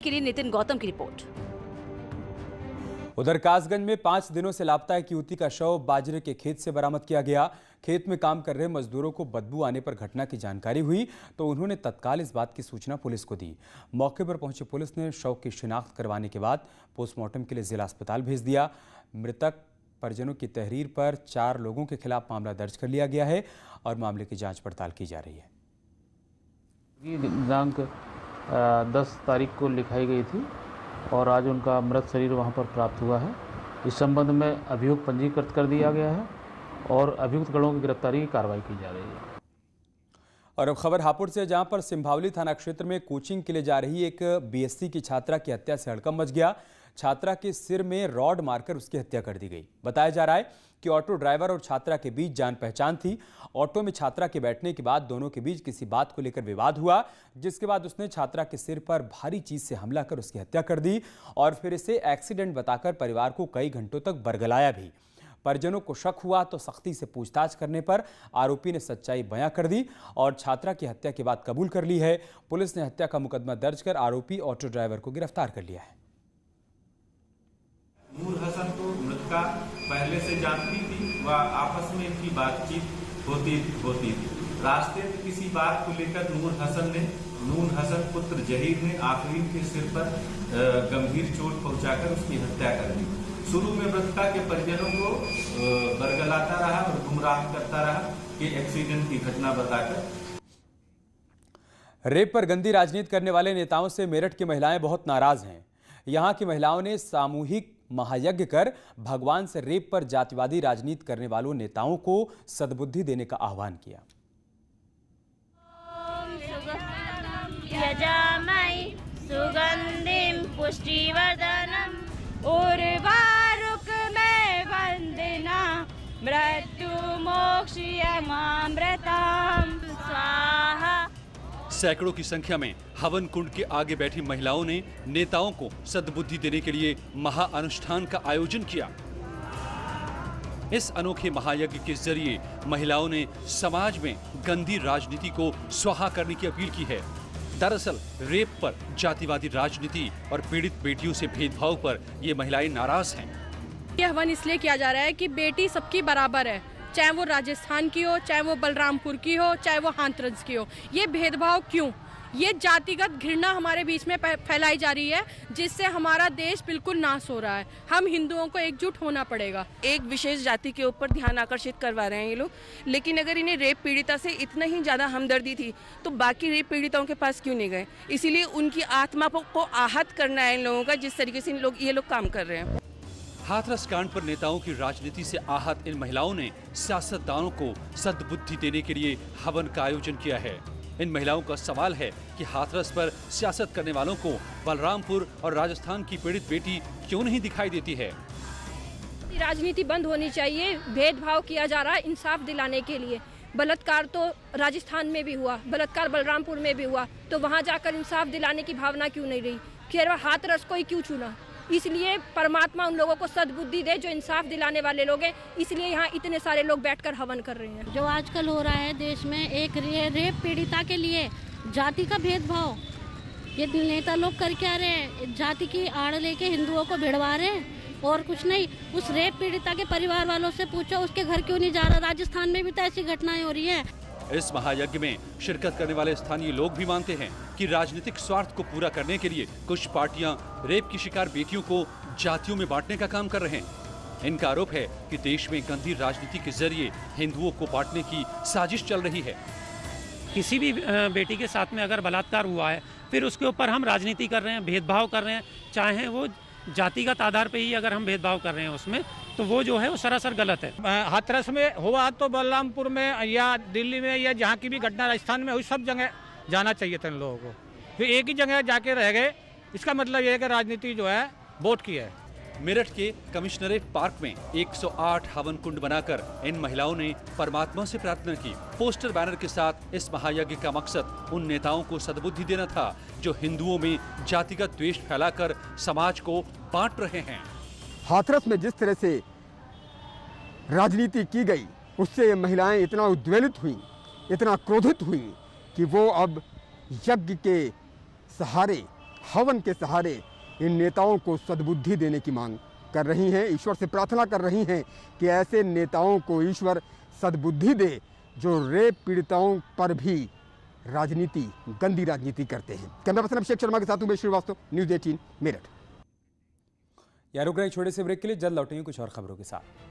के लिए नितिन गौतम की रिपोर्ट। उधर कासगंज में 5 दिनों से लापता एक युवती का शव बाजरे के खेत से बरामद किया गया। खेत में काम कर रहे मजदूरों को बदबू आने पर घटना की जानकारी हुई तो उन्होंने तत्काल इस बात की सूचना पुलिस को दी। मौके पर पहुंची पुलिस ने शव की शिनाख्त करवाने के बाद पोस्टमार्टम के लिए जिला अस्पताल भेज दिया। मृतक परिजनों की तहरीर पर 4 लोगों के खिलाफ मामला दर्ज कर लिया गया है और मामले की जाँच पड़ताल की जा रही है। दिनांक 10 तारीख को लिखाई गई थी और आज उनका मृत शरीर वहां पर प्राप्त हुआ है। इस संबंध में अभियोग पंजीकृत कर दिया गया है और अभियुक्त गणों की गिरफ्तारी की कार्रवाई की जा रही है। और अब खबर हापुड़ से, जहां पर सिंभावली थाना क्षेत्र में कोचिंग के लिए जा रही एक बीएससी की छात्रा की हत्या से हड़कंप मच गया। छात्रा के सिर में रॉड मारकर उसकी हत्या कर दी गई। बताया जा रहा है कि ऑटो ड्राइवर और छात्रा के बीच जान पहचान थी। ऑटो में छात्रा के बैठने के बाद दोनों के बीच किसी बात को लेकर विवाद हुआ, जिसके बाद उसने छात्रा के सिर पर भारी चीज से हमला कर उसकी हत्या कर दी और फिर इसे एक्सीडेंट बताकर परिवार को कई घंटों तक बरगलाया भी। परिजनों को शक हुआ तो सख्ती से पूछताछ करने पर आरोपी ने सच्चाई बयां कर दी और छात्रा की हत्या की बात कबूल कर ली है। पुलिस ने हत्या का मुकदमा दर्ज कर आरोपी ऑटो ड्राइवर को गिरफ्तार कर लिया है। नूर हसन को मृतका पहले से जानती थी व आपस में इनकी बातचीत होती थी। रास्ते में किसी बात को लेकर नूर हसन पुत्र जहीर ने आफरीन के सिर पर गंभीर चोट पहुंचाकर उसकी हत्या कर दी। शुरू में मृतका के परिजनों को बरगलाता रहा और गुमराह करता रहा कि एक्सीडेंट की घटना बताकर। रेप पर गंदी राजनीति करने वाले नेताओं से मेरठ की महिलाएं बहुत नाराज हैं। यहां की महिलाओं ने सामूहिक महायज्ञ कर भगवान से रेप पर जातिवादी राजनीति करने वालों नेताओं को सद्बुद्धि देने का आह्वान किया। सुगंधिम पुष्टिवर्धनम उर्वारुकमेव वंदना मृत्यु मोक्षयमामृतम स्वाहा। सैकड़ों की संख्या में हवन कुंड के आगे बैठी महिलाओं ने नेताओं को सद्बुद्धि देने के लिए महाअनुष्ठान का आयोजन किया। इस अनोखे महायज्ञ के जरिए महिलाओं ने समाज में गंदी राजनीति को स्वाहा करने की अपील की है। दरअसल रेप पर, जातिवादी राजनीति और पीड़ित बेटियों से भेदभाव पर ये महिलाएं नाराज हैं। ये हवन इसलिए किया जा रहा है कि बेटी सबकी बराबर है, चाहे वो राजस्थान की हो, चाहे वो बलरामपुर की हो, चाहे वो हाथरस की हो। ये भेदभाव क्यों? ये जातिगत घृणा हमारे बीच में फैलाई जा रही है, जिससे हमारा देश बिल्कुल नाश हो रहा है। हम हिंदुओं को एकजुट होना पड़ेगा। एक विशेष जाति के ऊपर ध्यान आकर्षित करवा रहे हैं ये लोग, लेकिन अगर इन्हें रेप पीड़िता से इतना ही ज्यादा हमदर्दी थी तो बाकी रेप पीड़िताओं के पास क्यों नहीं गए? इसीलिए उनकी आत्मा को आहत करना है इन लोगों का, जिस तरीके से ये लोग काम कर रहे हैं। हाथरस कांड पर नेताओं की राजनीति से आहत इन महिलाओं ने सियासतदानों को सद्बुद्धि देने के लिए हवन का आयोजन किया है। इन महिलाओं का सवाल है कि हाथरस पर सियासत करने वालों को बलरामपुर और राजस्थान की पीड़ित बेटी क्यों नहीं दिखाई देती है? राजनीति बंद होनी चाहिए। भेदभाव किया जा रहा है इंसाफ दिलाने के लिए। बलात्कार तो राजस्थान में भी हुआ, बलात्कार बलरामपुर में भी हुआ, तो वहाँ जाकर इंसाफ दिलाने की भावना क्यों नहीं रही? फिर हाथरस को ही क्यों चुना? इसलिए परमात्मा उन लोगों को सद्बुद्धि दे जो इंसाफ दिलाने वाले लोग हैं। इसलिए यहाँ इतने सारे लोग बैठकर हवन कर रहे हैं। जो आजकल हो रहा है देश में, एक रेप पीड़िता के लिए जाति का भेदभाव, ये नेता लोग करके आ रहे हैं। जाति की आड़ लेके हिंदुओं को भिड़वा रहे हैं और कुछ नहीं। उस रेप पीड़िता के परिवार वालों से पूछो उसके घर क्यों नहीं जा रहा। राजस्थान में भी तो ऐसी घटनाएं हो रही है। इस महायज्ञ में शिरकत करने वाले स्थानीय लोग भी मानते हैं कि राजनीतिक स्वार्थ को पूरा करने के लिए कुछ पार्टियां रेप की शिकार बेटियों को जातियों में बांटने का काम कर रहे हैं। इनका आरोप है कि देश में गंदी राजनीति के जरिए हिंदुओं को बांटने की साजिश चल रही है। किसी भी बेटी के साथ में अगर बलात्कार हुआ है, फिर उसके ऊपर हम राजनीति कर रहे हैं, भेदभाव कर रहे हैं, चाहे वो जातिगत आधार पे ही अगर हम भेदभाव कर रहे हैं उसमें, तो वो जो है वो सरासर गलत है। हाथरस में हुआ तो बलरामपुर में या दिल्ली में या जहाँ की भी घटना राजस्थान में हुई, सब जगह जाना चाहिए था इन लोगों को। फिर एक ही जगह जाके रह गए, इसका मतलब ये है कि राजनीति जो है वोट की है। मेरठ के कमिश्नरेट पार्क में 108 हवन कुंड बनाकर इन महिलाओं ने परमात्मा से प्रार्थना की। पोस्टर बैनर के साथ इस महायज्ञ का मकसद उन नेताओं को सद्बुद्धि देना था जो हिंदुओं में जातिगत द्वेष फैलाकर समाज को बांट रहे हैं। हाथरस में जिस तरह से राजनीति की गई, उससे ये महिलाएं इतना उद्वेलित हुई, इतना क्रोधित हुई कि वो अब यज्ञ के सहारे हवन के सहारे इन नेताओं को सद्बुद्धि देने की मांग कर रही हैं। ईश्वर से प्रार्थना कर रही हैं कि ऐसे नेताओं को ईश्वर सद्बुद्धि दे जो रेप पीड़िताओं पर भी राजनीति, गंदी राजनीति करते हैं। कैमरा पर्सन अभिषेक शर्मा के साथ उमेश श्रीवास्तव, न्यूज़ 18 मेरठ। यहाँ रुक रहे छोटे से ब्रेक के लिए, जल्द लौटेंगे कुछ और खबरों के साथ।